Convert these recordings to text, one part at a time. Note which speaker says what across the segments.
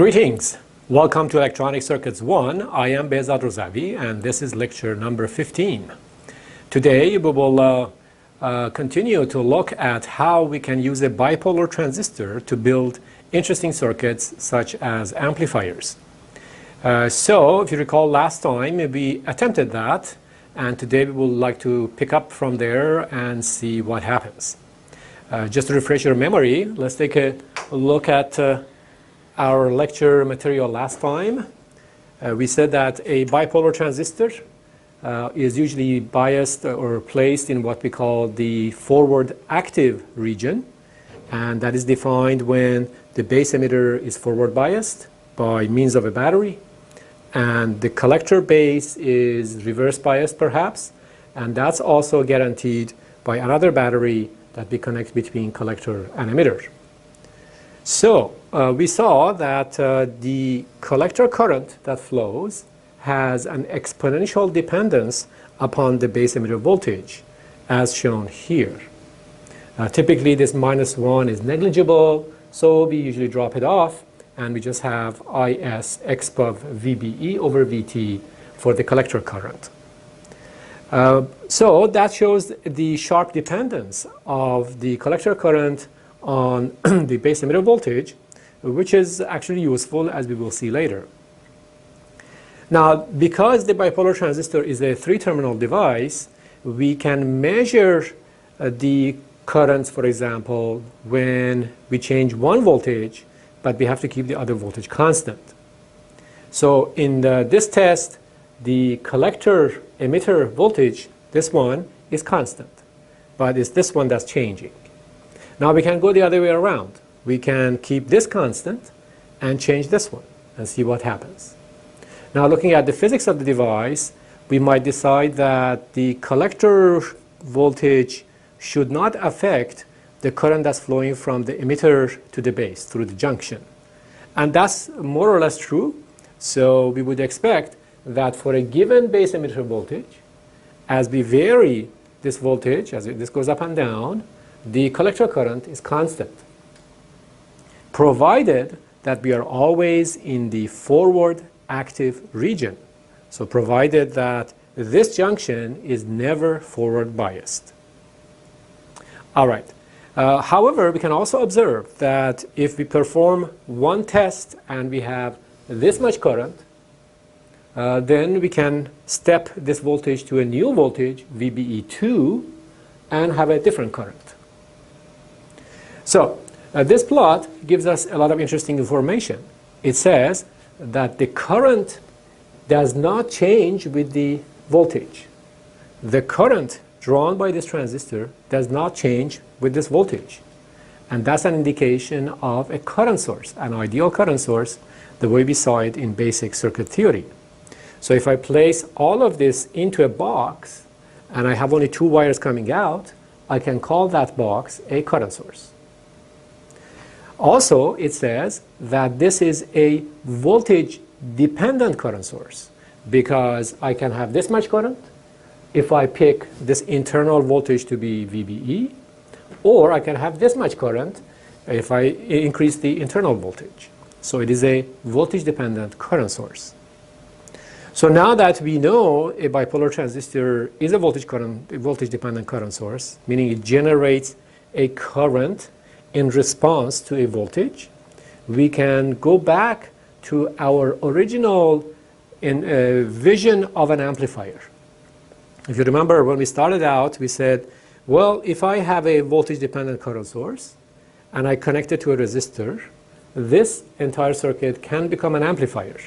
Speaker 1: Greetings. Welcome to Electronic Circuits 1. I am Razavi and this is lecture number 15. Today we will continue to look at how we can use a bipolar transistor to build interesting circuits such as amplifiers. So if you recall, last time we attempted that, and today we would like to pick up from there and see what happens. Just to refresh your memory, let's take a look at our lecture material last time. We said that a bipolar transistor is usually biased or placed in what we call the forward active region, and that is defined when the base emitter is forward biased by means of a battery, and the collector base is reverse biased perhaps, and that's also guaranteed by another battery that we connect between collector and emitter. So we saw that the collector current that flows has an exponential dependence upon the base emitter voltage, as shown here. Typically this -1 is negligible, so we usually drop it off and we just have Is exponent VBE over VT for the collector current. So that shows the sharp dependence of the collector current on the base emitter voltage, which is actually useful, as we will see later. Now, because the bipolar transistor is a three-terminal device, we can measure the currents, for example, when we change one voltage, but we have to keep the other voltage constant. So in this test, the collector emitter voltage, this one, is constant, but it's this one that's changing. Now we can go the other way around. We can keep this constant and change this one and see what happens. Now looking at the physics of the device, we might decide that the collector voltage should not affect the current that's flowing from the emitter to the base through the junction. And that's more or less true. So we would expect that for a given base emitter voltage, as we vary this voltage, as this goes up and down, the collector current is constant, provided that we are always in the forward active region. So provided that this junction is never forward biased. All right. However, we can also observe that if we perform one test and we have this much current, then we can step this voltage to a new voltage, VBE2, and have a different current. So this plot gives us a lot of interesting information. It says that the current does not change with the voltage. The current drawn by this transistor does not change with this voltage. And that's an indication of a current source, an ideal current source, the way we saw it in basic circuit theory. So if I place all of this into a box and I have only two wires coming out, I can call that box a current source. Also, it says that this is a voltage-dependent current source because I can have this much current if I pick this internal voltage to be VBE, or I can have this much current if I increase the internal voltage. So it is a voltage-dependent current source. So now that we know a bipolar transistor is a voltage-dependent current source, meaning it generates a current in response to a voltage, we can go back to our original vision of an amplifier. If you remember, when we started out, we said, well, if I have a voltage-dependent current source and I connect it to a resistor, this entire circuit can become an amplifier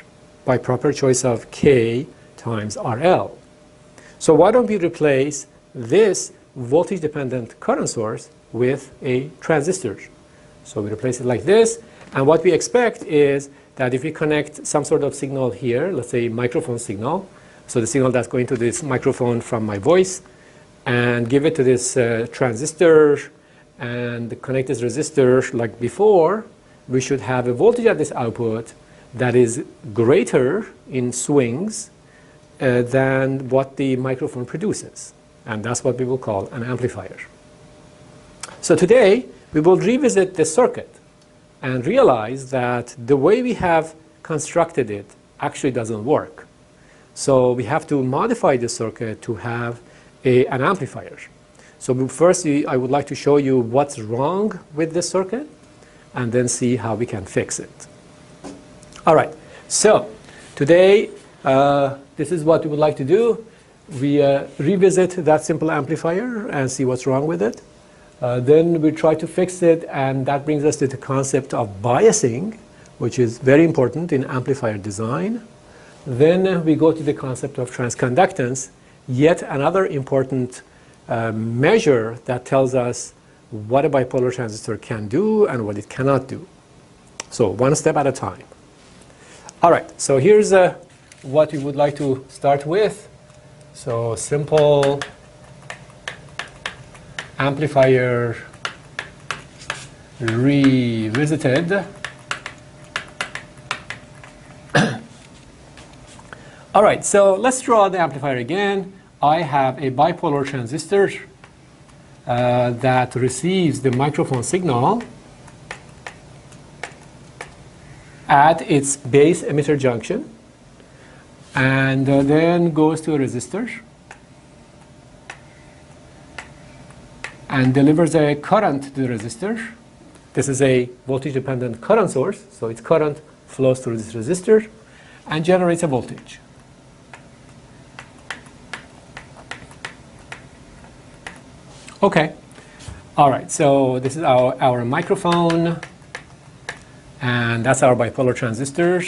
Speaker 1: by proper choice of K times RL. So why don't we replace this voltage-dependent current source with a transistor? So we replace it like this, and what we expect is that if we connect some sort of signal here, let's say microphone signal, so the signal that's going to this microphone from my voice, and give it to this transistor and connect this resistor like before, we should have a voltage at this output that is greater in swings than what the microphone produces. And that's what we will call an amplifier. So today we will revisit this circuit and realized that the way we have constructed it actually doesn't work. So we have to modify the circuit to have an amplifier. So first, I would like to show you what's wrong with this circuit, and then see how we can fix it. All right, so today, this is what we would like to do. We revisit that simple amplifier and see what's wrong with it. Then we try to fix it, and that brings us to the concept of biasing, which is very important in amplifier design. Then we go to the concept of transconductance, yet another important measure that tells us what a bipolar transistor can do and what it cannot do. So one step at a time. All right, so here's what we would like to start with. So simple amplifier revisited. All right, so let's draw the amplifier again. I have a bipolar transistor that receives the microphone signal at its base emitter junction, and then goes to a resistor and delivers a current to the resistor. This is a voltage-dependent current source, so its current flows through this resistor and generates a voltage. Okay, all right, so this is our microphone, and that's our bipolar transistor.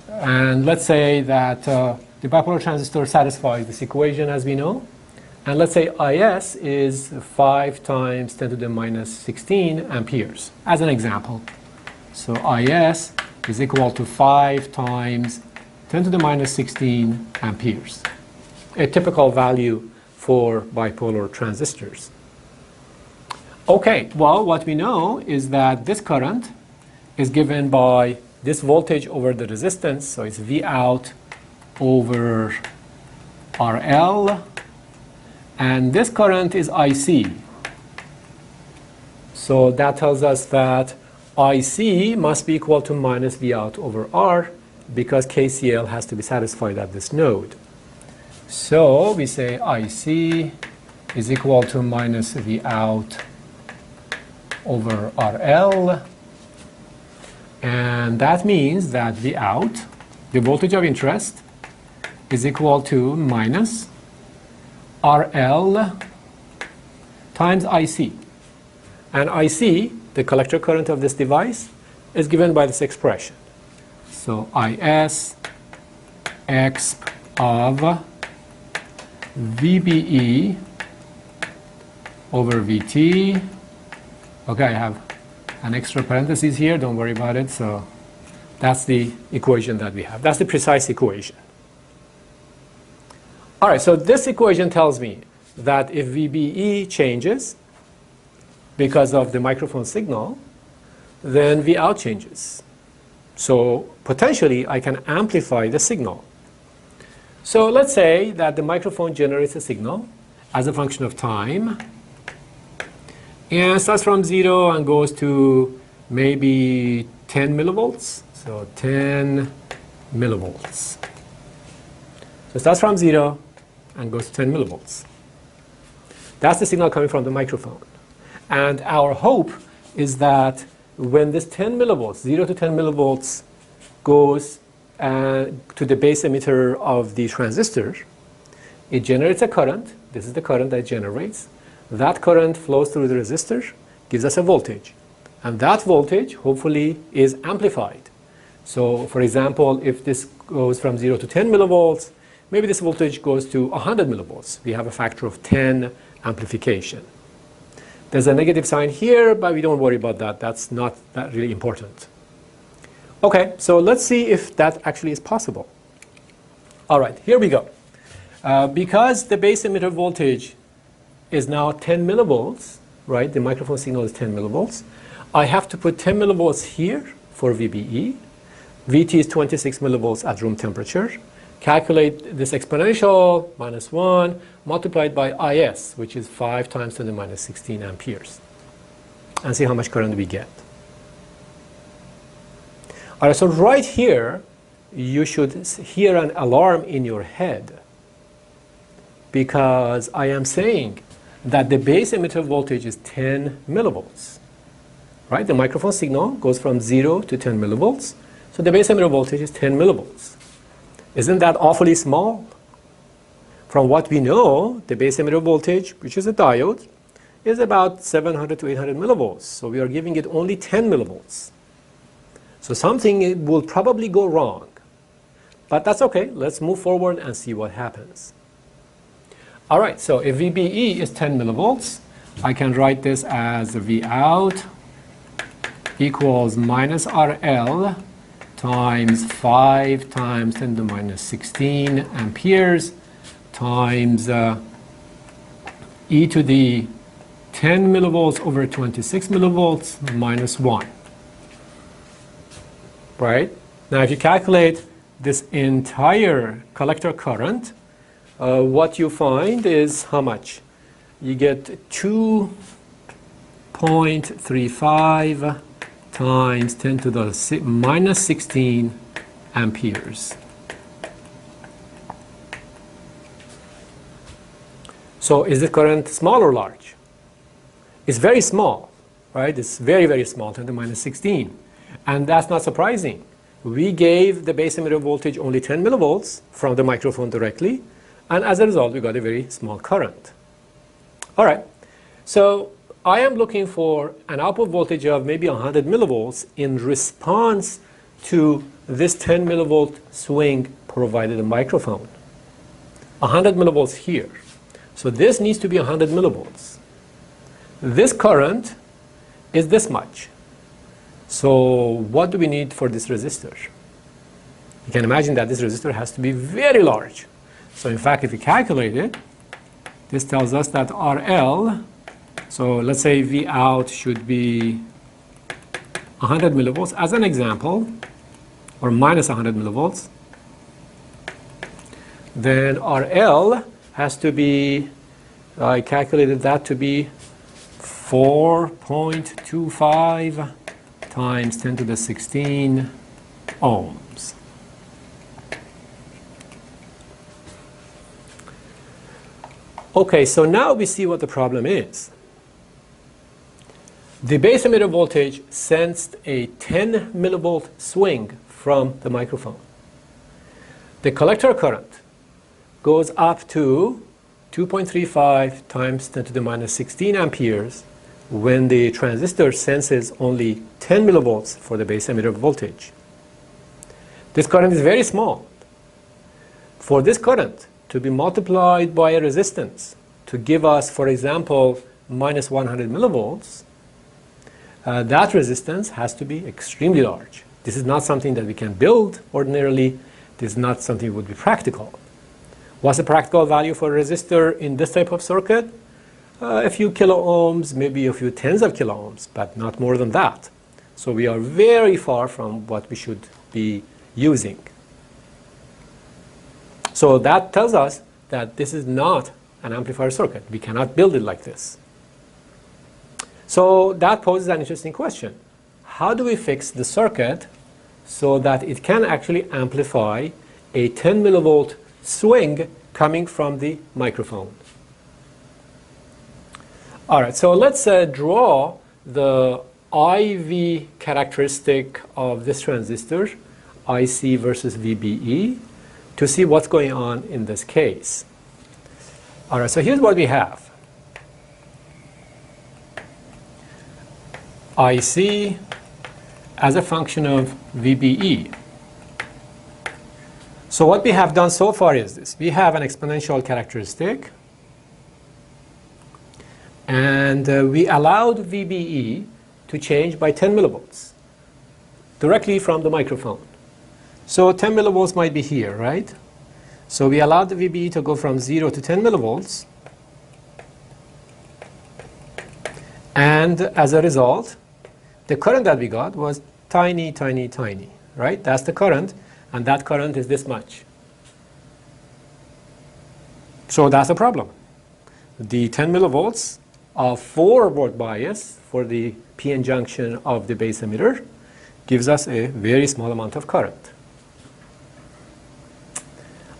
Speaker 1: And let's say that the bipolar transistor satisfies this equation, as we know. And let's say IS is 5 times 10 to the minus 16 amperes, as an example. So IS is equal to 5 times 10 to the minus 16 amperes, a typical value for bipolar transistors. Okay, well, what we know is that this current is given by this voltage over the resistance, so it's V out over RL, and this current is IC. So that tells us that IC must be equal to minus V out over R, because KCL has to be satisfied at this node. So we say IC is equal to minus V out over RL, and that means that V out, the voltage of interest, is equal to minus RL times IC. And IC, the collector current of this device, is given by this expression. So IS exp of VBE over VT. Okay, I have an extra parenthesis here, don't worry about it. So that's the equation that we have. That's the precise equation. All right, so this equation tells me that if VBE changes because of the microphone signal, then V out changes. So potentially I can amplify the signal. So let's say that the microphone generates a signal as a function of time, and starts from 0 and goes to maybe 10 millivolts. So 10 millivolts. So it starts from 0 and goes to 10 millivolts. That's the signal coming from the microphone. And our hope is that when this 10 millivolts, 0 to 10 millivolts, goes to the base emitter of the transistor, it generates a current. This is the current that it generates. That current flows through the resistor, gives us a voltage. And that voltage, hopefully, is amplified. So, for example, if this goes from 0 to 10 millivolts, maybe this voltage goes to 100 millivolts. We have a factor of 10 amplification. There's a negative sign here, but we don't worry about that. That's not that really important. Okay, so let's see if that actually is possible. All right, here we go. Because the base emitter voltage is now 10 millivolts, right? The microphone signal is 10 millivolts. I have to put 10 millivolts here for VBE. VT is 26 millivolts at room temperature. Calculate this exponential, minus 1, multiplied by IS, which is 5 times 10 to the minus 16 amperes. And see how much current we get. All right, so right here, you should hear an alarm in your head, because I am saying that the base emitter voltage is 10 millivolts. Right? The microphone signal goes from 0 to 10 millivolts. So the base emitter voltage is 10 millivolts. Isn't that awfully small? From what we know, the base emitter voltage, which is a diode, is about 700 to 800 millivolts. So we are giving it only 10 millivolts. So something will probably go wrong. But that's okay. Let's move forward and see what happens. All right, so if VBE is 10 millivolts, I can write this as V out equals minus RL times 5 times 10 to the minus 16 amperes times e to the 10 millivolts over 26 millivolts minus 1. Right? Now if you calculate this entire collector current, what you find is how much? You get 2.35 times 10 to the minus 16 amperes. So is the current small or large? It's very small, right? It's very, very small, 10 to the minus 16. And that's not surprising. We gave the base emitter voltage only 10 millivolts from the microphone directly, and as a result, we got a very small current. All right, so I am looking for an output voltage of maybe 100 millivolts in response to this 10 millivolt swing provided the microphone. 100 millivolts here. So this needs to be 100 millivolts. This current is this much. So what do we need for this resistor? You can imagine that this resistor has to be very large. So in fact, if we calculate it, this tells us that RL, so let's say V out should be 100 millivolts as an example, or minus 100 millivolts. Then RL has to be, I calculated that to be 4.25 times 10 to the 16 ohms. Okay, so now we see what the problem is. The base emitter voltage sensed a 10 millivolt swing from the microphone. The collector current goes up to 2.35 times 10 to the minus 16 amperes when the transistor senses only 10 millivolts for the base emitter voltage. This current is very small. For this current to be multiplied by a resistance to give us, for example, minus 100 millivolts, that resistance has to be extremely large. This is not something that we can build ordinarily. This is not something that would be practical. What's the practical value for a resistor in this type of circuit? A few kilo ohms, maybe a few tens of kilo ohms, but not more than that. So we are very far from what we should be using. So that tells us that this is not an amplifier circuit. We cannot build it like this. So that poses an interesting question. How do we fix the circuit so that it can actually amplify a 10 millivolt swing coming from the microphone? All right, so let's draw the IV characteristic of this transistor, IC versus VBE, to see what's going on in this case. All right, so here's what we have. IC as a function of VBE. So what we have done so far is this. We have an exponential characteristic, and we allowed VBE to change by 10 millivolts directly from the microphone. So 10 millivolts might be here, right? So we allowed the VBE to go from 0 to 10 millivolts. And as a result, the current that we got was tiny, tiny, tiny, right? That's the current, and that current is this much. So that's a problem. The 10 millivolts of 4 volt bias for the PN junction of the base emitter gives us a very small amount of current.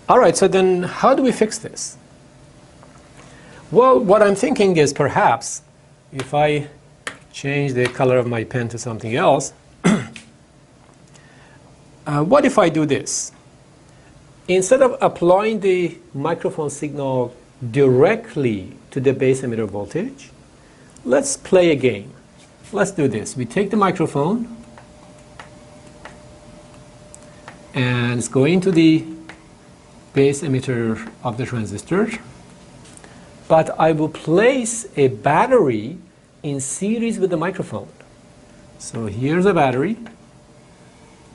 Speaker 1: All right, so then how do we fix this? Well, what I'm thinking is perhaps if I change the color of my pen to something else, what if I do this? Instead of applying the microphone signal directly to the base emitter voltage, let's play a game. Let's do this. We take the microphone and it's going to the base emitter of the transistor, but I will place a battery in series with the microphone. So here's a battery,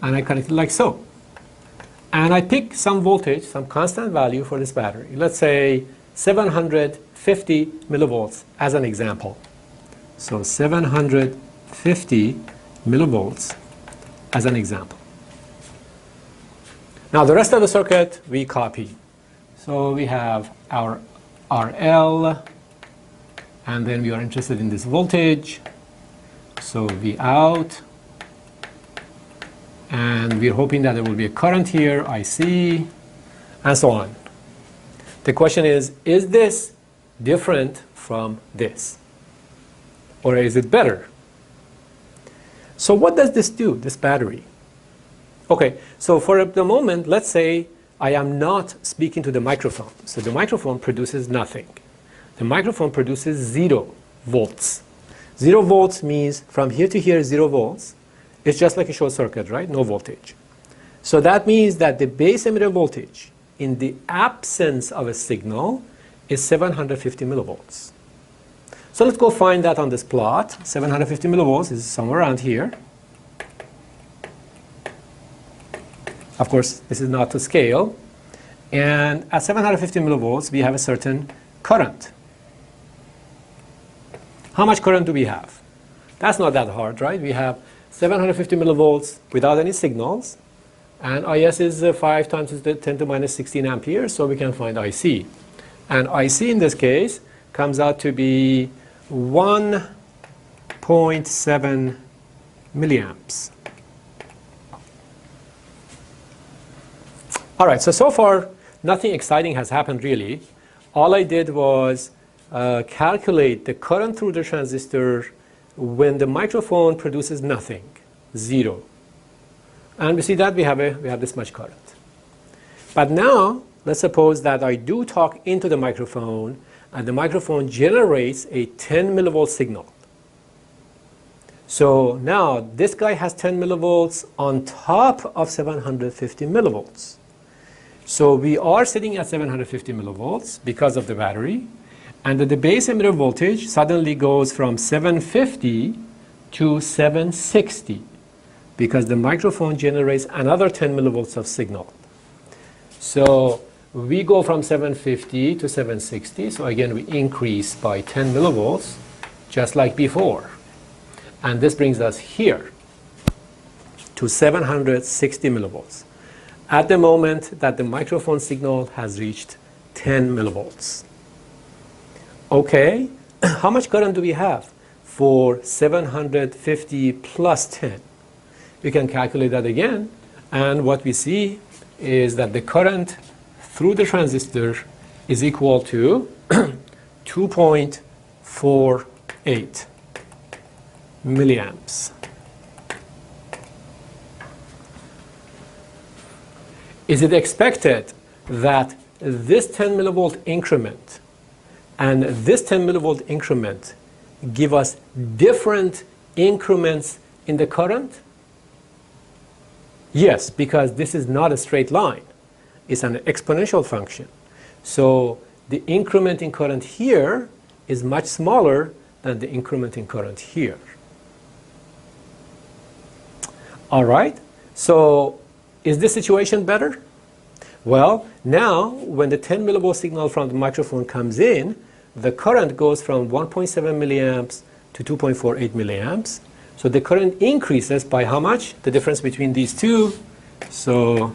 Speaker 1: and I connect it like so. And I pick some voltage, some constant value for this battery. Let's say 750 millivolts as an example. So 750 millivolts as an example. Now the rest of the circuit we copy. So we have our RL, and then we are interested in this voltage. So V out, and we're hoping that there will be a current here, IC, and so on. The question is this different from this? Or is it better? So what does this do, this battery? Okay, so for the moment, let's say I am not speaking to the microphone. So the microphone produces nothing. The microphone produces 0 volts. 0 volts means from here to here 0 volts. It's just like a short circuit, right? No voltage. So that means that the base emitter voltage in the absence of a signal is 750 millivolts. So let's go find that on this plot. 750 millivolts is somewhere around here. Of course, this is not to scale. And at 750 millivolts, we have a certain current. How much current do we have? That's not that hard, right? We have 750 millivolts without any signals. And IS is 5 times 10 to the minus 16 amperes, so we can find IC. And IC in this case comes out to be 1.7 milliamps. All right, so far, nothing exciting has happened really. All I did was calculate the current through the transistor when the microphone produces nothing, 0. And we see that we have this much current. But now, let's suppose that I do talk into the microphone, and the microphone generates a 10 millivolt signal. So now, this guy has 10 millivolts on top of 750 millivolts. So we are sitting at 750 millivolts because of the battery, and the base emitter voltage suddenly goes from 750 to 760 because the microphone generates another 10 millivolts of signal. So we go from 750 to 760, so again we increase by 10 millivolts just like before. And this brings us here to 760 millivolts. At the moment that the microphone signal has reached 10 millivolts. Okay, how much current do we have for 750 plus 10? We can calculate that again, and what we see is that the current through the transistor is equal to 2.48 milliamps. Is it expected that this 10 millivolt increment and this 10 millivolt increment give us different increments in the current? Yes, because this is not a straight line. It's an exponential function. So the increment in current here is much smaller than the increment in current here. All right, so is this situation better? Well, now when the 10 millivolt signal from the microphone comes in, the current goes from 1.7 milliamps to 2.48 milliamps. So the current increases by how much? The difference between these two. So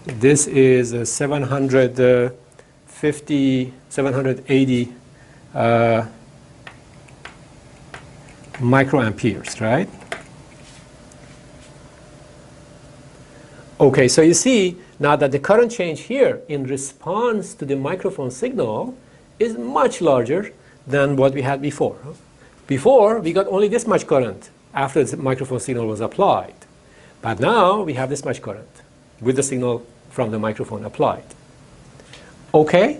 Speaker 1: this is 780 microamperes, right? Okay, so you see now that the current change here in response to the microphone signal is much larger than what we had before. Before, we got only this much current after the microphone signal was applied. But now we have this much current with the signal from the microphone applied. Okay?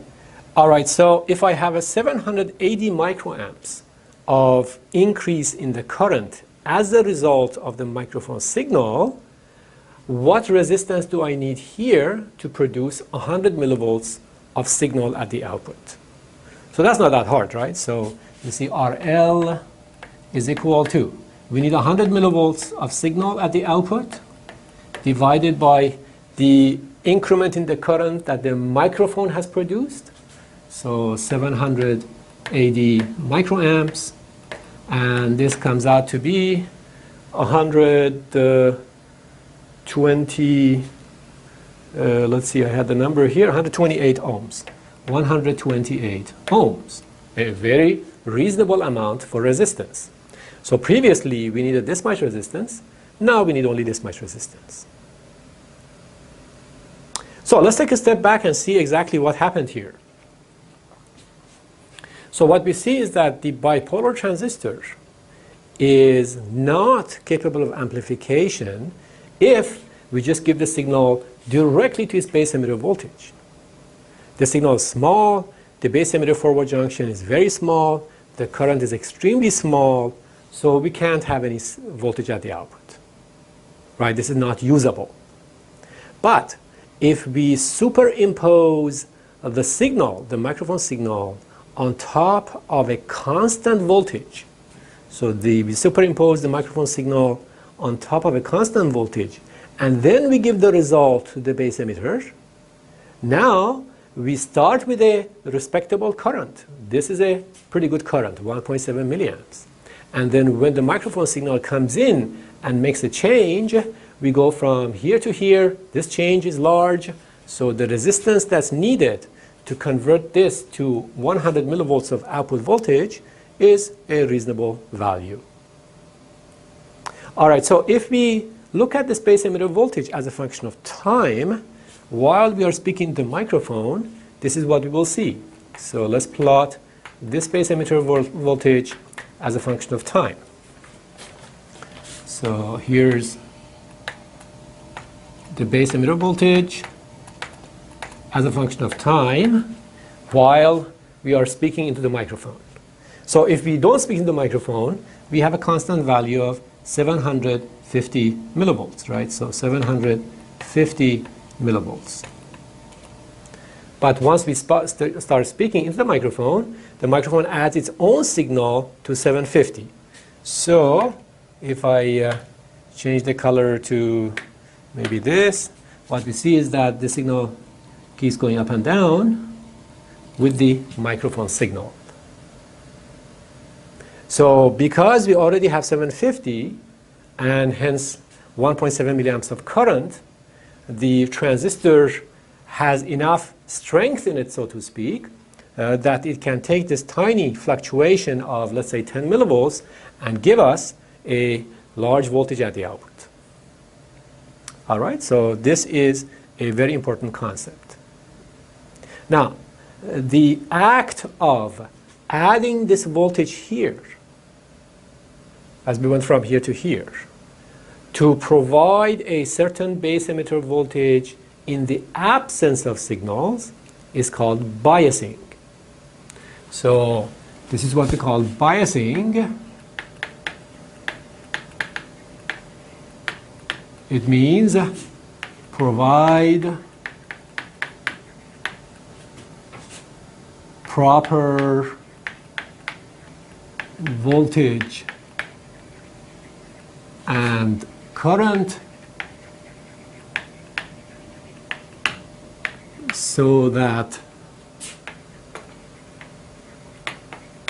Speaker 1: All right, so if I have a 780 microamps of increase in the current as a result of the microphone signal, what resistance do I need here to produce 100 millivolts of signal at the output? So that's not that hard, right? So you see RL is equal to, we need 100 millivolts of signal at the output divided by the increment in the current that the microphone has produced. So 780 microamps, and this comes out to be 120, let's see, I had the number here, 128 ohms. 128 ohms, a very reasonable amount for resistance. So previously we needed this much resistance, now we need only this much resistance. So let's take a step back and see exactly what happened here. So what we see is that the bipolar transistor is not capable of amplification if we just give the signal directly to its base emitter voltage. The signal is small, the base emitter forward junction is very small, the current is extremely small, so we can't have any voltage at the output. Right? This is not usable. But if we superimpose the signal, the microphone signal, on top of a constant voltage, so we superimpose the microphone signal on top of a constant voltage, and then we give the result to the base emitter, now we start with a respectable current. This is a pretty good current, 1.7 milliamps. And then when the microphone signal comes in and makes a change, we go from here to here. This change is large, so the resistance that's needed to convert this to 100 millivolts of output voltage is a reasonable value. All right, so if we look at this base emitter voltage as a function of time, while we are speaking to the microphone, this is what we will see. So let's plot this base emitter voltage as a function of time. So here's the base emitter voltage as a function of time while we are speaking into the microphone. So if we don't speak into the microphone, we have a constant value of 750 millivolts, right? So 750 millivolts. But once we start speaking into the microphone adds its own signal to 750. So if I change the color to maybe this, what we see is that the signal keeps going up and down with the microphone signal. So because we already have 750 and hence 1.7 milliamps of current, the transistor has enough strength in it, so to speak, that it can take this tiny fluctuation of, let's say, 10 millivolts and give us a large voltage at the output. All right, so this is a very important concept. Now, the act of adding this voltage here, as we went from here to here, to provide a certain base emitter voltage in the absence of signals is called biasing. So this is what we call biasing. It means provide proper voltage and current so that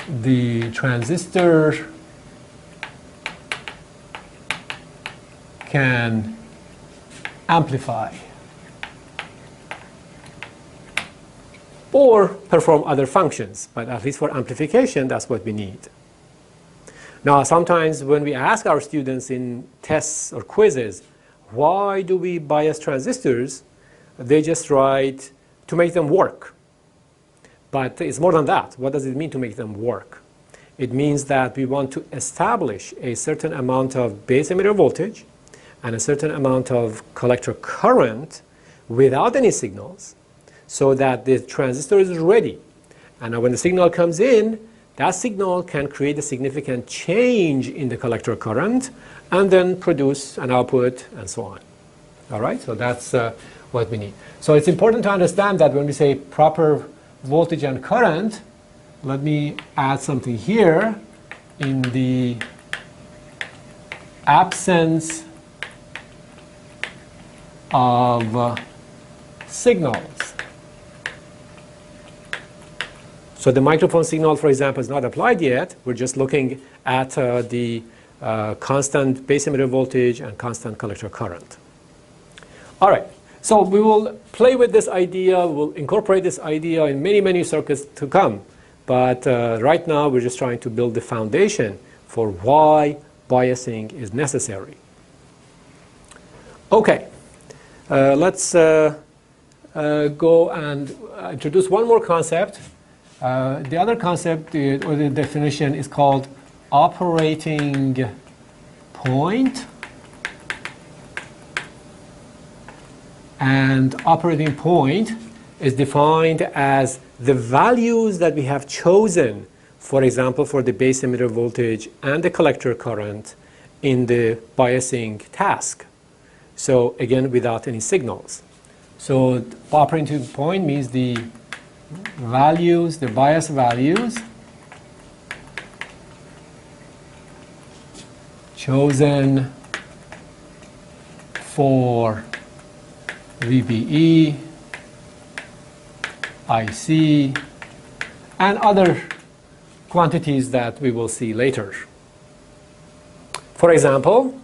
Speaker 1: the transistor can amplify or perform other functions, but at least for amplification, that's what we need. Now, sometimes when we ask our students in tests or quizzes, why do we bias transistors? They just write to make them work. But it's more than that. What does it mean to make them work? It means that we want to establish a certain amount of base emitter voltage and a certain amount of collector current without any signals, so that the transistor is ready. And when the signal comes in, that signal can create a significant change in the collector current and then produce an output and so on. All right, so that's what we need. So it's important to understand that when we say proper voltage and current, let me add something here. In the absence of signals. So the microphone signal, for example, is not applied yet. We're just looking at the constant base emitter voltage and constant collector current. All right, so we will play with this idea. We'll incorporate this idea in many, many circuits to come. But right now, we're just trying to build the foundation for why biasing is necessary. Okay, let's go and introduce one more concept. The other concept or the definition is called operating point. And operating point is defined as the values that we have chosen, for example, for the base emitter voltage and the collector current in the biasing task. So again, without any signals. So operating point means the values, the bias values chosen for VBE, IC, and other quantities that we will see later. For example,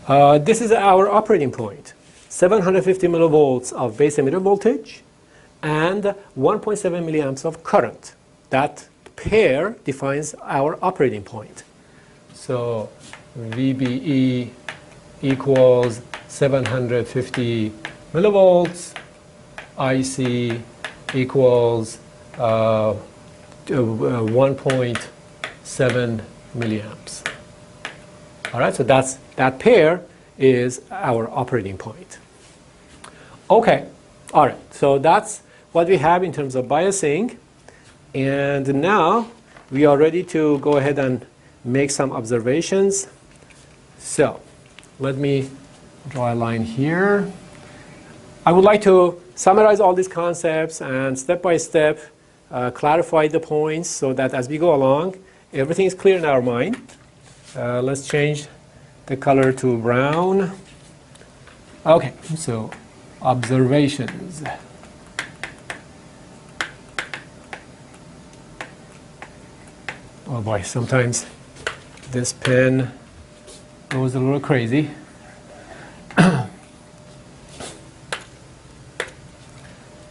Speaker 1: this is our operating point. 750 millivolts of base emitter voltage and 1.7 milliamps of current. That pair defines our operating point. So VBE equals 750 millivolts, IC equals 1.7 milliamps. All right, so that pair is our operating point. Okay, all right, so that's what we have in terms of biasing. And now we are ready to go ahead and make some observations. So let me draw a line here. I would like to summarize all these concepts and step by step clarify the points so that as we go along, everything is clear in our mind. Let's change the color to brown. Okay, so observations. Oh boy, sometimes this pen goes a little crazy.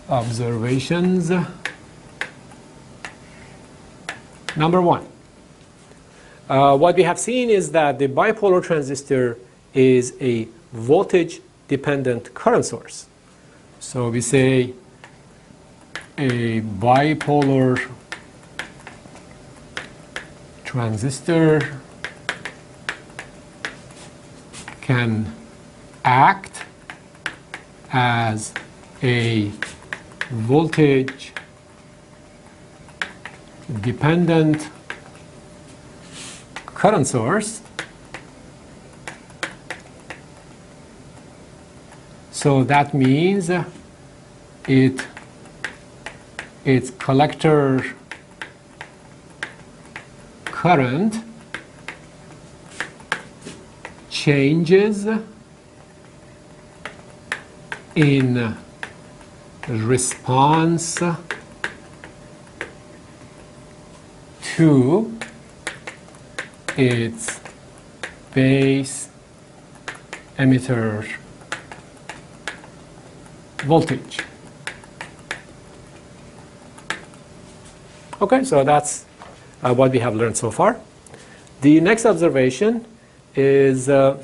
Speaker 1: Observations. Number one. What we have seen is that the bipolar transistor is a voltage-dependent current source. So we say a bipolar transistor can act as a voltage-dependent current source. So that means its collector current changes in response to its base emitter voltage. Okay, so that's what we have learned so far. The next observation is that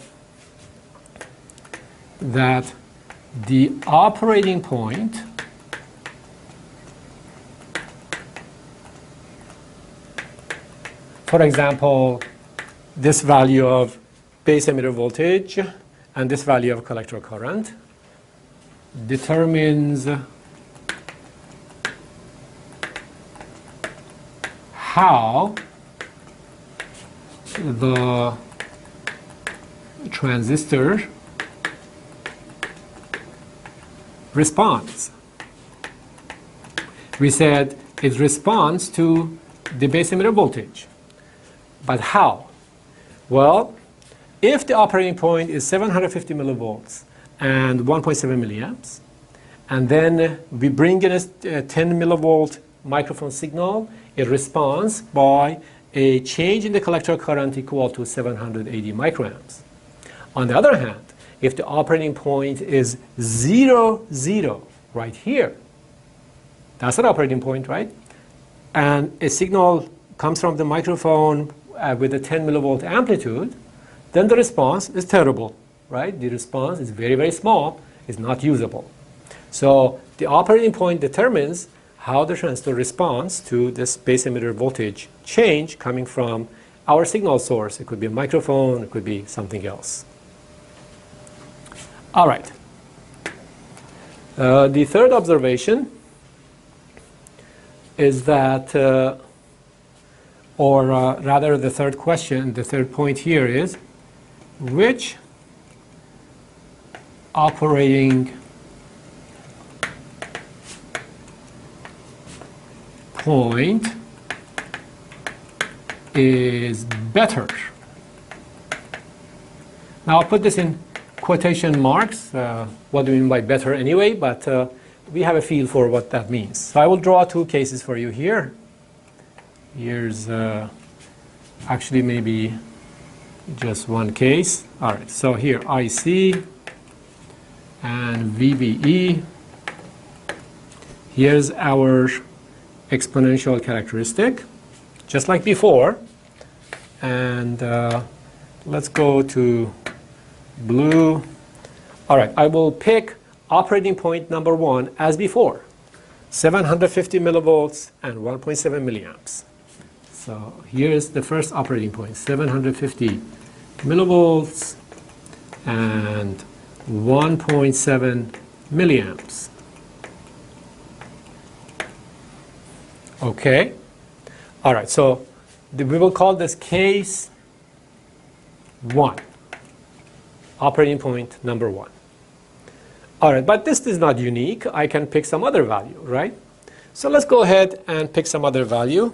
Speaker 1: the operating point for example, this value of base emitter voltage and this value of collector current determines how the transistor responds. We said it responds to the base emitter voltage. But how? Well, if the operating point is 750 millivolts and 1.7 milliamps, and then we bring in a 10 millivolt microphone signal, it responds by a change in the collector current equal to 780 microamps. On the other hand, if the operating point is 0, 0, right here, that's an operating point, right? And a signal comes from the microphone with a 10 millivolt amplitude, then the response is terrible, right? The response is very, very small, it's not usable. So the operating point determines how the transistor responds to this base emitter voltage change coming from our signal source. It could be a microphone, it could be something else. All right. The third observation is that, rather the third question, the third point here is, which operating point is better? Now I'll put this in quotation marks. What do we mean by better anyway? But we have a feel for what that means. So I will draw two cases for you here. Here's actually maybe just one case. All right, so here IC and VBE. Here's our exponential characteristic, just like before. And let's go to blue. All right, I will pick operating point number 1 as before, 750 millivolts and 1.7 milliamps. So here's the first operating point, 750 millivolts and 1.7 milliamps. Okay. All right, so we will call this case 1, operating point number 1. All right, but this is not unique. I can pick some other value, right? So let's go ahead and pick some other value.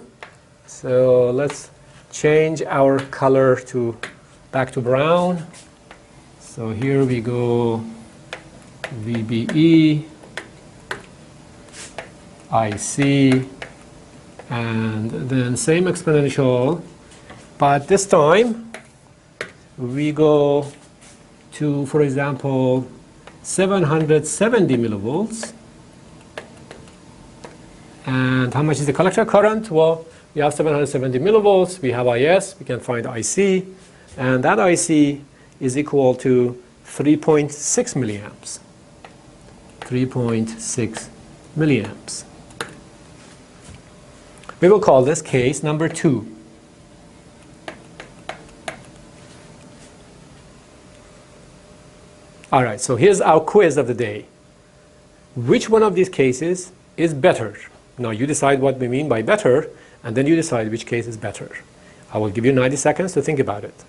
Speaker 1: So let's change our color to back to brown. So here we go, VBE, IC, and then same exponential, but this time we go to, for example, 770 millivolts. And how much is the collector current? Well, we have 770 millivolts, we have IS, we can find IC, and that IC is equal to 3.6 milliamps. 3.6 milliamps. We will call this case number 2. All right, so here's our quiz of the day. Which one of these cases is better? Now you decide what we mean by better, and then you decide which case is better. I will give you 90 seconds to think about it.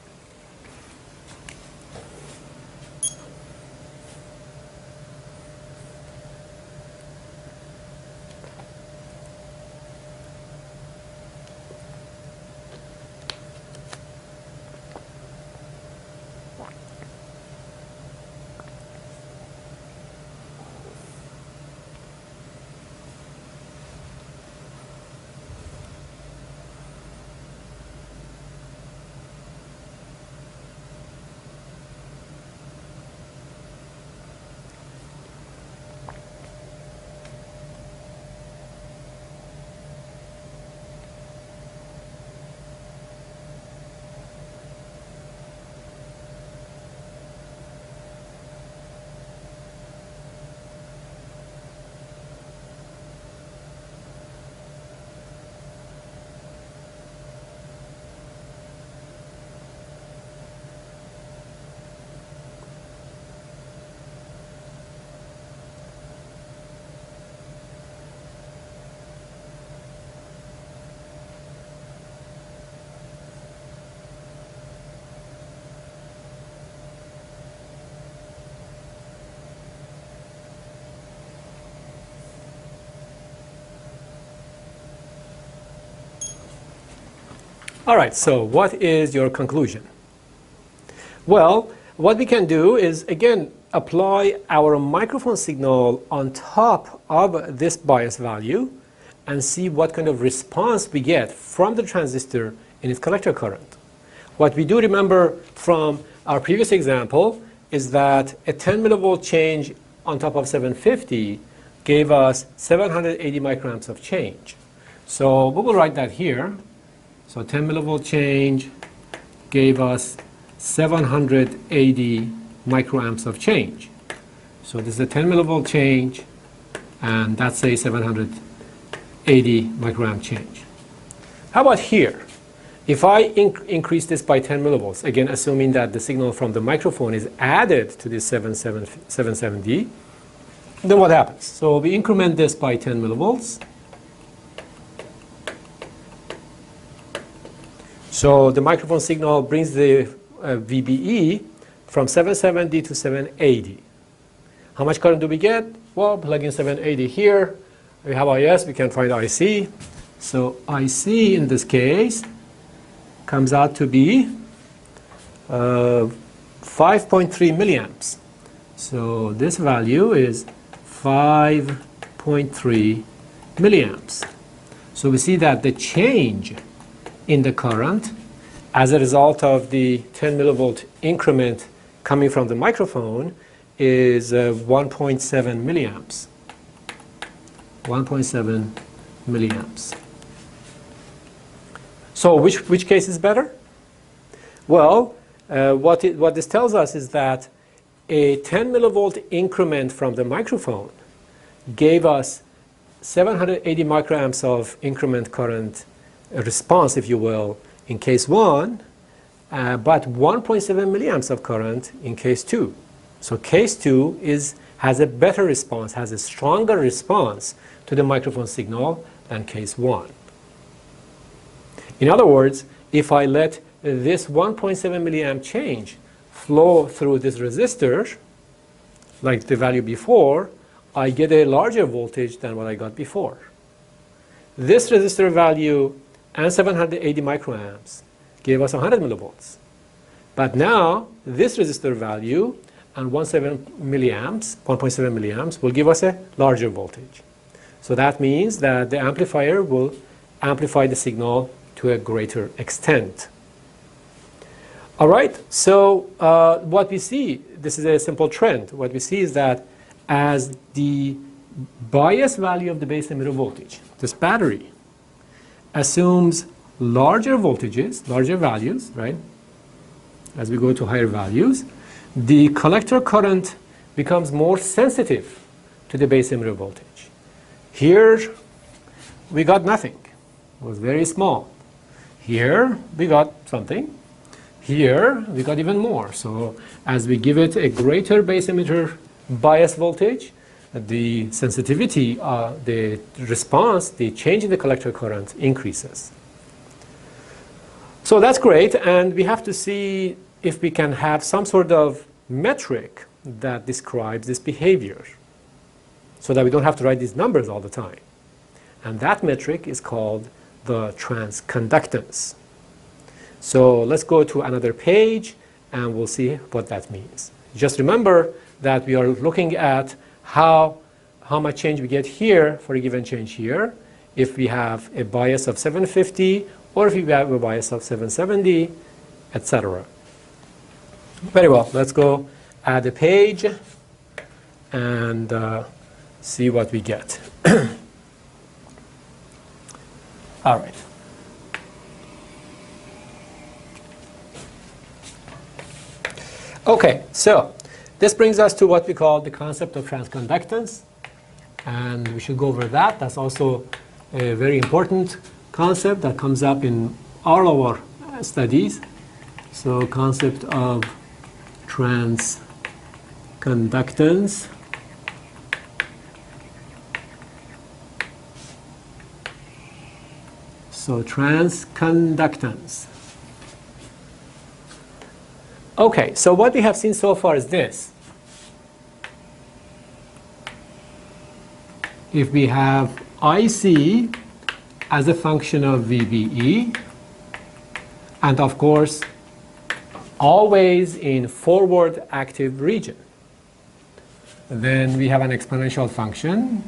Speaker 1: All right, so what is your conclusion? Well, what we can do is, again, apply our microphone signal on top of this bias value and see what kind of response we get from the transistor in its collector current. What we do remember from our previous example is that a 10 millivolt change on top of 750 gave us 780 microamps of change. So we will write that here. So 10 millivolt change gave us 780 microamps of change. So this is a 10 millivolt change, and that's a 780 microamp change. How about here? If I increase this by 10 millivolts, again assuming that the signal from the microphone is added to this 770, then what happens? So we increment this by 10 millivolts. So the microphone signal brings the VBE from 770 to 780. How much current do we get? Well, plug in 780 here. We have IS, we can find IC. So IC in this case comes out to be 5.3 milliamps. So this value is 5.3 milliamps. So we see that the change in the current as a result of the 10 millivolt increment coming from the microphone is 1.7 milliamps. 1.7 milliamps. So which case is better? Well, what this tells us is that a 10 millivolt increment from the microphone gave us 780 microamps of increment current response, if you will, in case 1, but 1.7 milliamps of current in case 2. So case 2 has a better response, has a stronger response to the microphone signal than case 1. In other words, if I let this 1.7 milliamp change flow through this resistor, like the value before, I get a larger voltage than what I got before. This resistor value and 780 microamps gave us 100 millivolts. But now, this resistor value and 1.7 milliamps will give us a larger voltage. So that means that the amplifier will amplify the signal to a greater extent. All right, so what we see, this is a simple trend. What we see is that as the bias value of the base emitter voltage, this battery, assumes larger voltages, larger values, right? As we go to higher values, the collector current becomes more sensitive to the base emitter voltage. Here, we got nothing. It was very small. Here, we got something. Here, we got even more. So as we give it a greater base emitter bias voltage, the sensitivity, the response, the change in the collector current increases. So that's great, and we have to see if we can have some sort of metric that describes this behavior so that we don't have to write these numbers all the time. And that metric is called the transconductance. So let's go to another page and we'll see what that means. Just remember that we are looking at how much change we get here for a given change here if we have a bias of 750 or if we have a bias of 770, etc. Very well, let's go add a page and see what we get. All right. Okay, so this brings us to what we call the concept of transconductance, and we should go over that. That's also a very important concept that comes up in all of our studies. So concept of transconductance. So transconductance. Okay, so what we have seen so far is this. If we have IC as a function of VBE, And of course, always in forward active region. Then we have an exponential function.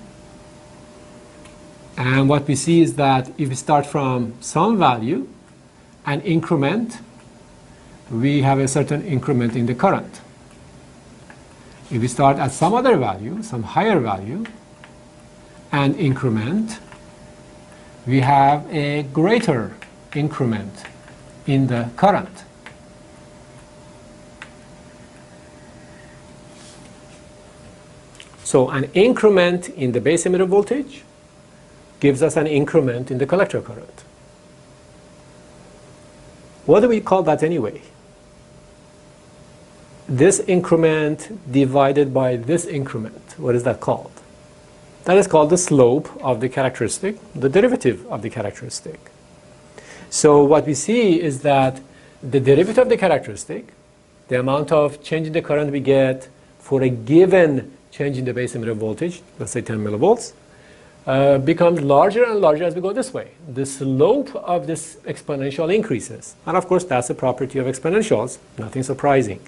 Speaker 1: And what we see is that if we start from some value and increment, we have a certain increment in the current. If we start at some other value, some higher value, and increment, we have a greater increment in the current. So an increment in the base emitter voltage gives us an increment in the collector current. What do we call that anyway? This increment divided by this increment, what is that called? That is called the slope of the characteristic, the derivative of the characteristic. So what we see is that the derivative of the characteristic, the amount of change in the current we get for a given change in the base emitter voltage, let's say 10 millivolts, becomes larger and larger as we go this way. The slope of this exponential increases. And of course, that's a property of exponentials, nothing surprising.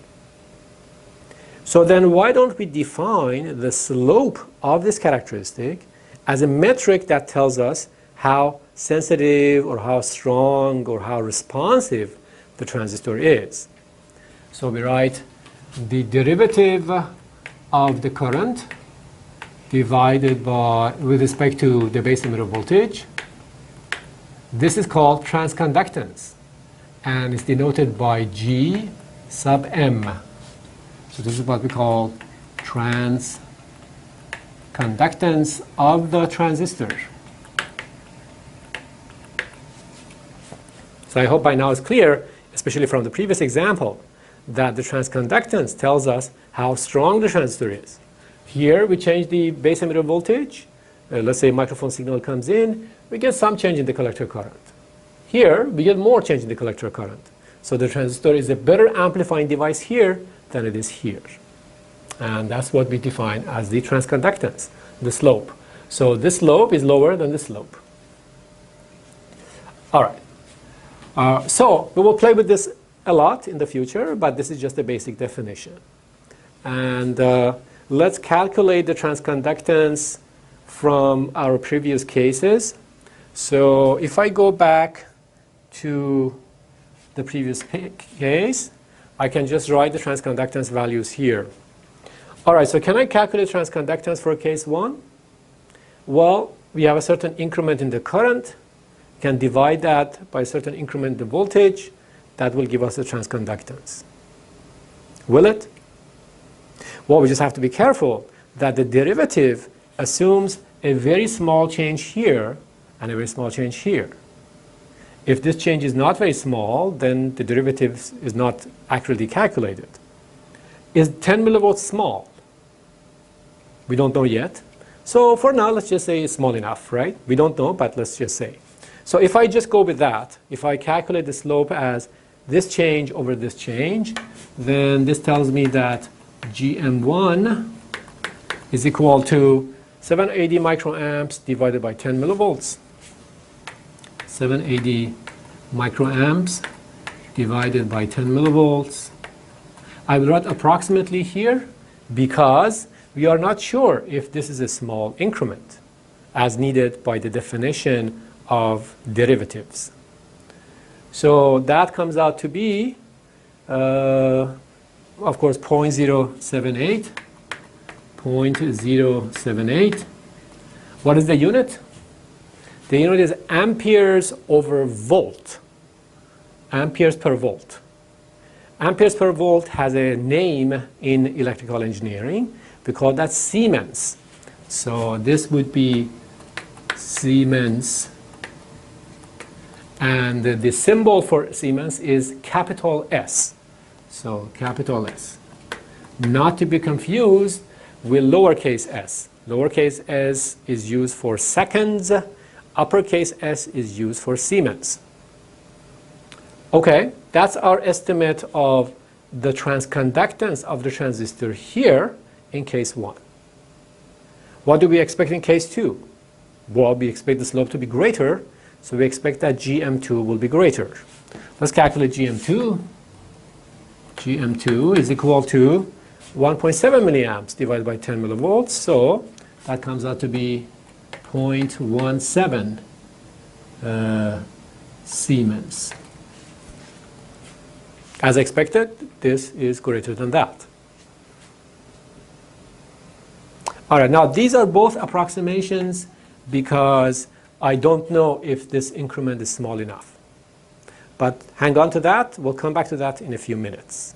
Speaker 1: So then why don't we define the slope of this characteristic as a metric that tells us how sensitive or how strong or how responsive the transistor is. So we write the derivative of the current divided by, with respect to the base emitter voltage. This is called transconductance, and it's denoted by G sub M. So this is what we call transconductance of the transistor. So I hope by now it's clear, especially from the previous example, that the transconductance tells us how strong the transistor is. Here we change the base emitter voltage. Let's say a microphone signal comes in, we get some change in the collector current. Here we get more change in the collector current. So the transistor is a better amplifying device here than it is here. And that's what we define as the transconductance, the slope. So this slope is lower than this slope. All right. So we will play with this a lot in the future, but this is just a basic definition. And let's calculate the transconductance from our previous cases. So if I go back to the previous case, I can just write the transconductance values here. All right, so can I calculate transconductance for case 1? Well, we have a certain increment in the current. Can divide that by a certain increment in the voltage. That will give us the transconductance. Will it? Well, we just have to be careful that the derivative assumes a very small change here and a very small change here. If this change is not very small, then the derivative is not accurately calculated. Is 10 millivolts small? We don't know yet. So for now, let's just say it's small enough, right? We don't know, but let's just say. So if I just go with that, if I calculate the slope as this change over this change, then this tells me that GM1 is equal to 780 microamps divided by 10 millivolts. 780 microamps divided by 10 millivolts. I will write approximately here because we are not sure if this is a small increment as needed by the definition of derivatives. So that comes out to be, of course, 0.078. 0.078. What is the unit? The unit is amperes over volt. Amperes per volt. Amperes per volt has a name in electrical engineering. We call that Siemens. So this would be Siemens. And the symbol for Siemens is capital S. So capital S. Not to be confused with lowercase s. Lowercase s is used for seconds. Uppercase S is used for Siemens. Okay, that's our estimate of the transconductance of the transistor here in case 1. What do we expect in case 2? Well, we expect the slope to be greater, so we expect that GM2 will be greater. Let's calculate GM2. GM2 is equal to 1.7 milliamps divided by 10 millivolts. So that comes out to be 0.17 Siemens. As expected, this is greater than that. All right, now these are both approximations because I don't know if this increment is small enough. But hang on to that. We'll come back to that in a few minutes.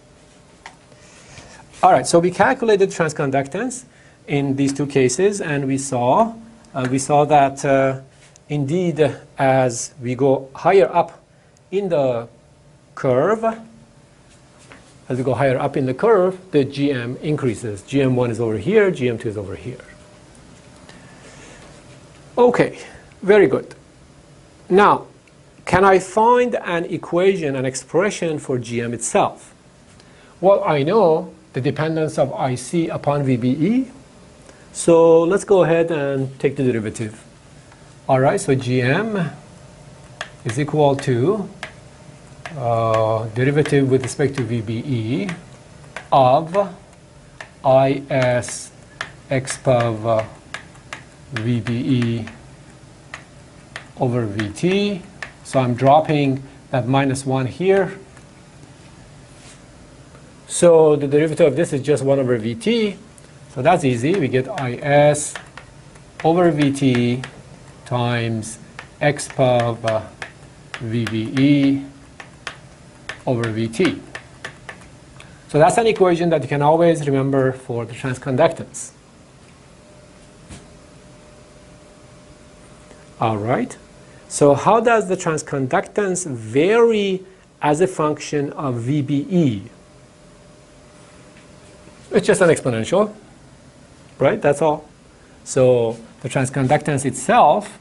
Speaker 1: All right, so we calculated transconductance in these two cases, and we saw that indeed as we go higher up in the curve, the GM increases. GM1 is over here, GM2 is over here. Okay, very good. Now, can I find an equation, an expression for GM itself? Well, I know the dependence of IC upon VBE. So let's go ahead and take the derivative. All right, so GM is equal to derivative with respect to VBE of IS expav VBE over VT. So I'm dropping that -1 here. So the derivative of this is just 1 over VT. So that's easy. We get IS over VT times expav VBE over VT. So that's an equation that you can always remember for the transconductance. All right. So how does the transconductance vary as a function of VBE? It's just an exponential, right? That's all. So the transconductance itself,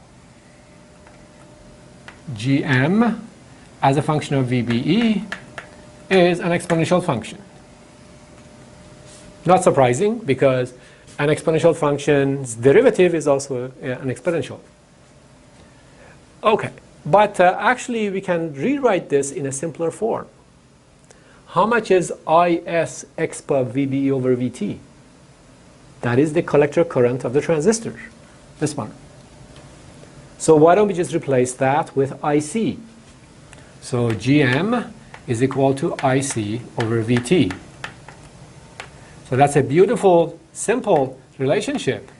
Speaker 1: GM, as a function of VBE, is an exponential function. Not surprising, because an exponential function's derivative is also an exponential. Okay, but actually we can rewrite this in a simpler form. How much is IS expav VBE over VT? That is the collector current of the transistor, this one. So why don't we just replace that with IC? So GM is equal to IC over VT. So that's a beautiful, simple relationship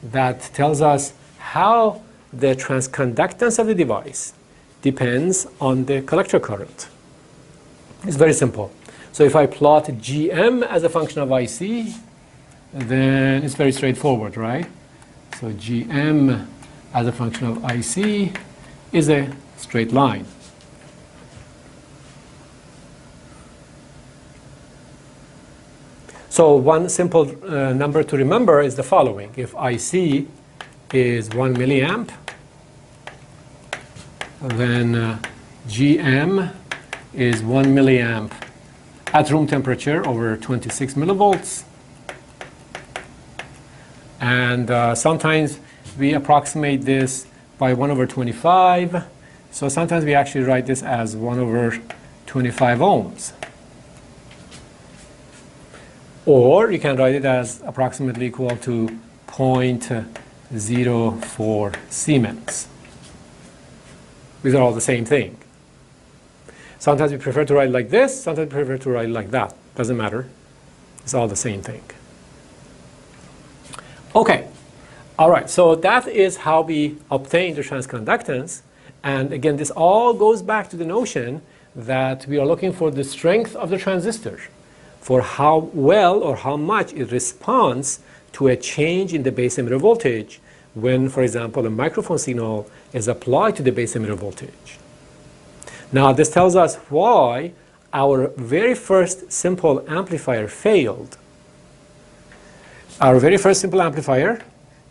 Speaker 1: that tells us how the transconductance of the device depends on the collector current. It's very simple. So if I plot GM as a function of IC, then it's very straightforward, right? So GM as a function of IC is a straight line. So one simple number to remember is the following. If IC is 1 milliamp, then GM is 1 milliamp at room temperature over 26 millivolts. And sometimes we approximate this by 1 over 25. So sometimes we actually write this as 1 over 25 ohms. Or you can write it as approximately equal to 0.04 Siemens. These are all the same thing. Sometimes we prefer to write like this, sometimes we prefer to write like that. Doesn't matter. It's all the same thing. Okay. All right. So that is how we obtain the transconductance. And again, this all goes back to the notion that we are looking for the strength of the transistor, for how well or how much it responds to a change in the base emitter voltage when, for example, a microphone signal is applied to the base emitter voltage. Now, this tells us why our very first simple amplifier failed. Our very first simple amplifier,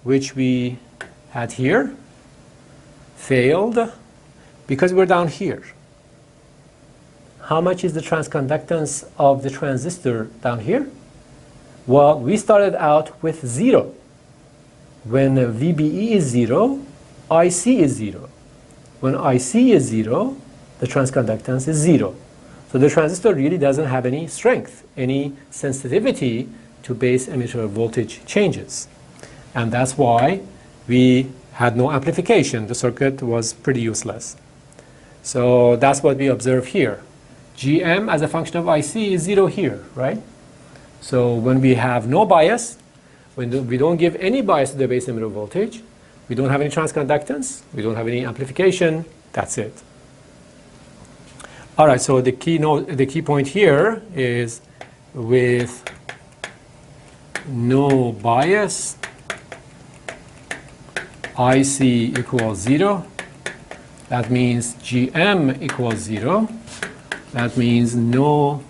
Speaker 1: which we had here, failed because we're down here. How much is the transconductance of the transistor down here? Well, we started out with 0. When VBE is 0, IC is 0. When IC is 0, the transconductance is 0. So the transistor really doesn't have any strength, any sensitivity to base emitter voltage changes. And that's why we had no amplification. The circuit was pretty useless. So that's what we observe here. Gm as a function of IC is 0 here, right? So when we have no bias, when we don't give any bias to the base emitter voltage, we don't have any transconductance, we don't have any amplification, that's it. All right, so the key point here is with no bias, IC equals 0. That means Gm equals 0. That means no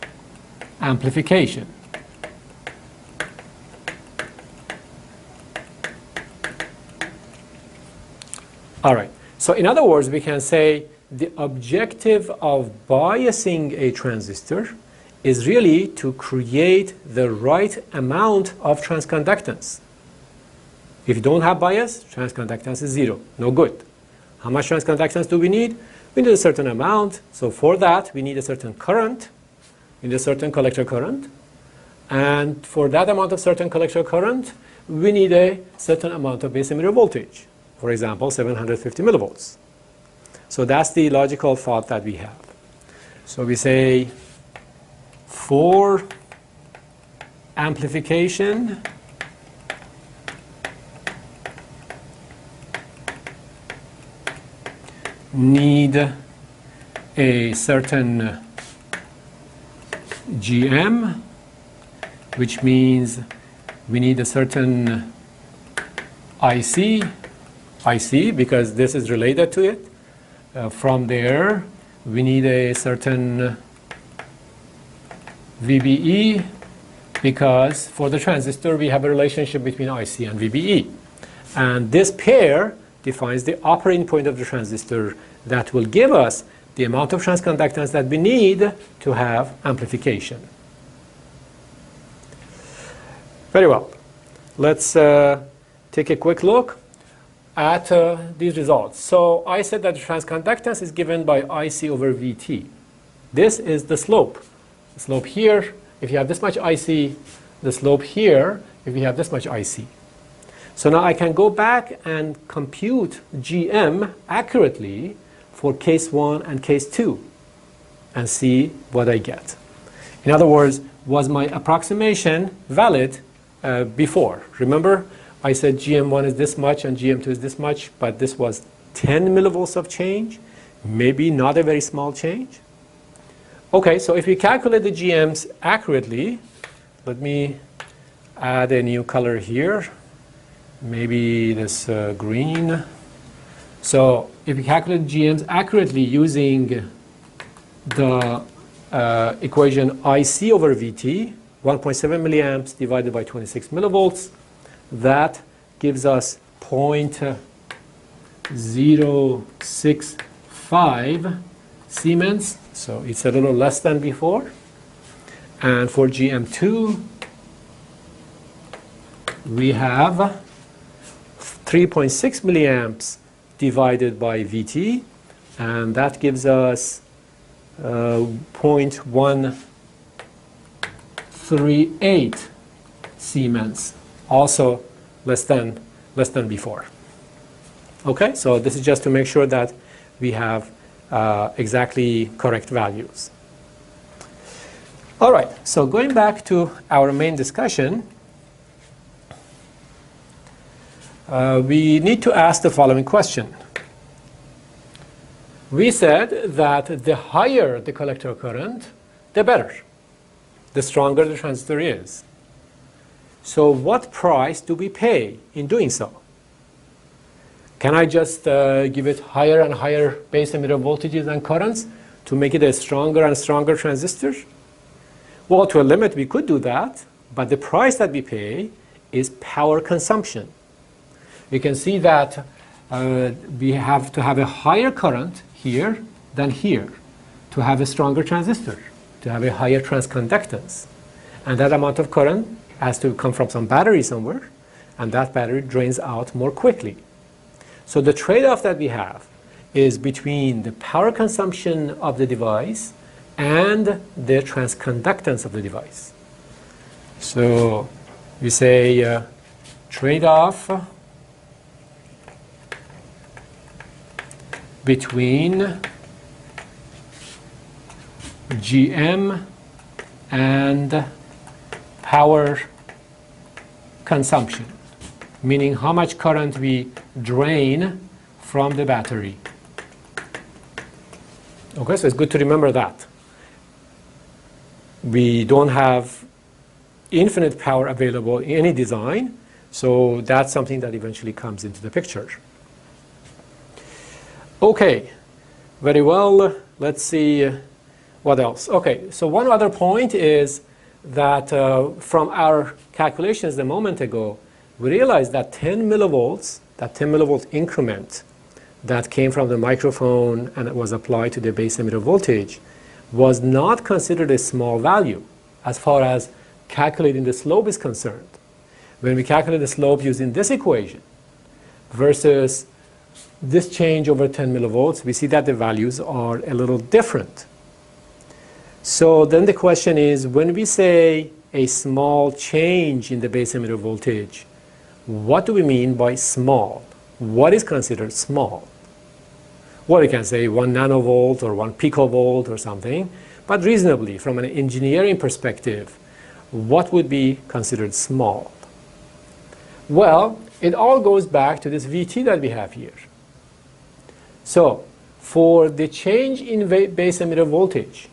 Speaker 1: amplification. All right, so in other words, we can say the objective of biasing a transistor is really to create the right amount of transconductance. If you don't have bias, transconductance is 0, no good. How much transconductance do we need? We need a certain amount. So for that, we need a certain current, we need a certain collector current. And for that amount of certain collector current, we need a certain amount of base emitter voltage. For example, 750 millivolts. So that's the logical thought that we have. So we say for amplification, need a certain Gm, which means we need a certain IC because this is related to it. From there, we need a certain VBE because for the transistor, we have a relationship between IC and VBE. And this pair defines the operating point of the transistor that will give us the amount of transconductance that we need to have amplification. Very well. Let's take a quick look at these results. So I said that the transconductance is given by IC over VT. This is the slope. The slope here, if you have this much IC, the slope here, if you have this much IC. So now I can go back and compute Gm accurately for case 1 and case 2 and see what I get. In other words, was my approximation valid before? Remember, I said Gm1 is this much and Gm2 is this much, but this was 10 millivolts of change, maybe not a very small change. Okay, so if we calculate the Gms accurately, let me add a new color here, maybe this green. So if we calculate Gms accurately using the equation IC over VT, 1.7 milliamps divided by 26 millivolts, that gives us 0.065 Siemens, so it's a little less than before. And for Gm2, we have 3.6 milliamps divided by VT, and that gives us 0.138 Siemens, also less than before. Okay, so this is just to make sure that we have exactly correct values. All right, so going back to our main discussion, we need to ask the following question. We said that the higher the collector current, the better, the stronger the transistor is. So what price do we pay in doing so? Can I just give it higher and higher base emitter voltages and currents to make it a stronger and stronger transistor? Well, to a limit we could do that, but the price that we pay is power consumption. You can see that we have to have a higher current here than here to have a stronger transistor, to have a higher transconductance. And that amount of current has to come from some battery somewhere, and that battery drains out more quickly. So the trade-off that we have is between the power consumption of the device and the transconductance of the device. So we say trade-off between GM and power consumption, meaning how much current we drain from the battery. Okay, so it's good to remember that. We don't have infinite power available in any design, so that's something that eventually comes into the picture. Okay, very well. Let's see what else. Okay, so one other point is that from our calculations a moment ago, we realized that 10 millivolts, that 10 millivolt increment that came from the microphone and it was applied to the base emitter voltage was not considered a small value as far as calculating the slope is concerned. When we calculate the slope using this equation versus this change over 10 millivolts, we see that the values are a little different. So then the question is, when we say a small change in the base emitter voltage, what do we mean by small? What is considered small? Well, you can say 1 nanovolt or 1 picovolt or something, but reasonably, from an engineering perspective, what would be considered small? Well, it all goes back to this VT that we have here. So, for the change in base emitter voltage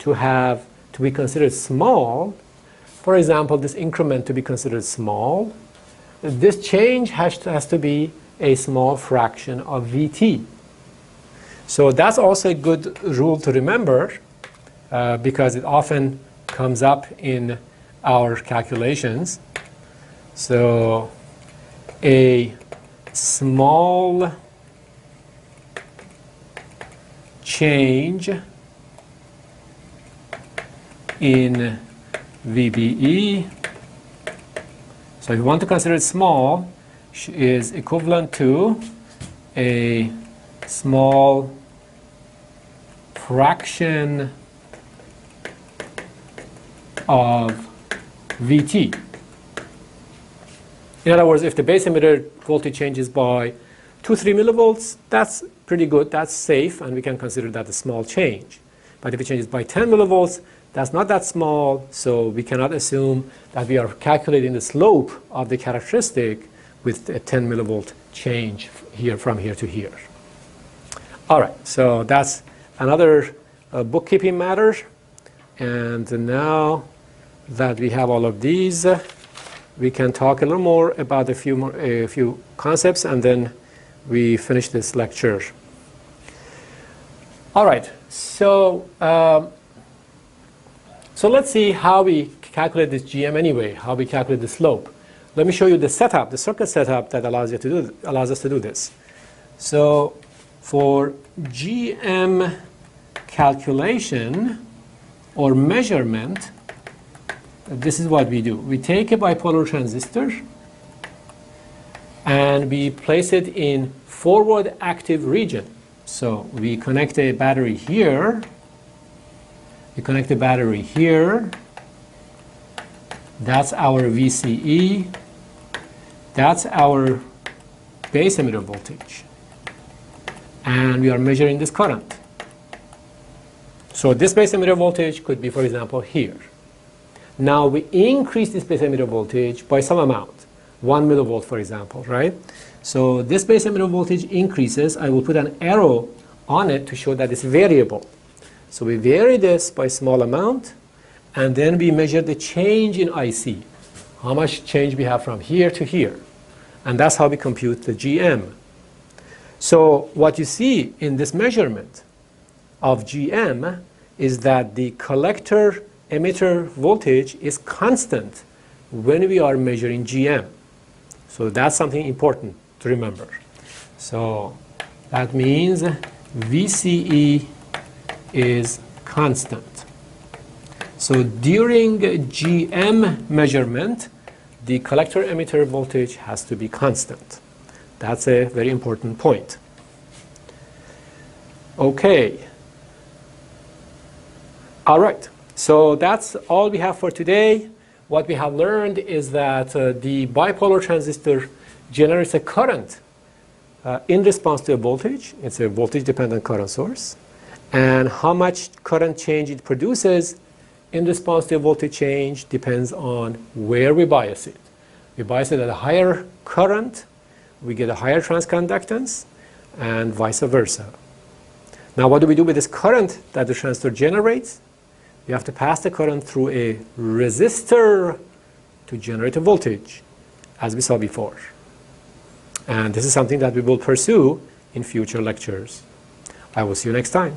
Speaker 1: to be considered small, for example, this increment to be considered small, this change has to be a small fraction of VT. So that's also a good rule to remember because it often comes up in our calculations. So a small change in VBE, so if you want to consider it small, is equivalent to a small fraction of VT. In other words, if the base emitter voltage changes by 2-3 millivolts, that's pretty good, that's safe, and we can consider that a small change. But if it changes by 10 millivolts, that's not that small, so we cannot assume that we are calculating the slope of the characteristic with a 10 millivolt change here from here to here. All right, so that's another bookkeeping matter. And now that we have all of these, we can talk a little more about a few concepts, and then we finish this lecture. All right, so let's see how we calculate this GM anyway, how we calculate the slope. Let me show you the setup, the circuit setup that allows us to do this. So for GM calculation or measurement, this is what we do. We take a bipolar transistor and we place it in forward active region. So we connect a battery here. We connect the battery here. That's our VCE. That's our base emitter voltage. And we are measuring this current. So this base emitter voltage could be, for example, here. Now we increase this base emitter voltage by some amount, 1 millivolt, for example, right? So this base emitter voltage increases. I will put an arrow on it to show that it's variable. So we vary this by a small amount, and then we measure the change in IC, how much change we have from here to here. And that's how we compute the GM. So what you see in this measurement of GM is that the collector emitter voltage is constant when we are measuring GM. So that's something important to remember. So that means VCE is constant. So during GM measurement, the collector emitter voltage has to be constant. That's a very important point. Okay. All right. So that's all we have for today. What we have learned is that the bipolar transistor generates a current in response to a voltage. It's a voltage-dependent current source. And how much current change it produces in response to a voltage change depends on where we bias it. We bias it at a higher current, we get a higher transconductance, and vice versa. Now, what do we do with this current that the transistor generates? We have to pass the current through a resistor to generate a voltage, as we saw before. And this is something that we will pursue in future lectures. I will see you next time.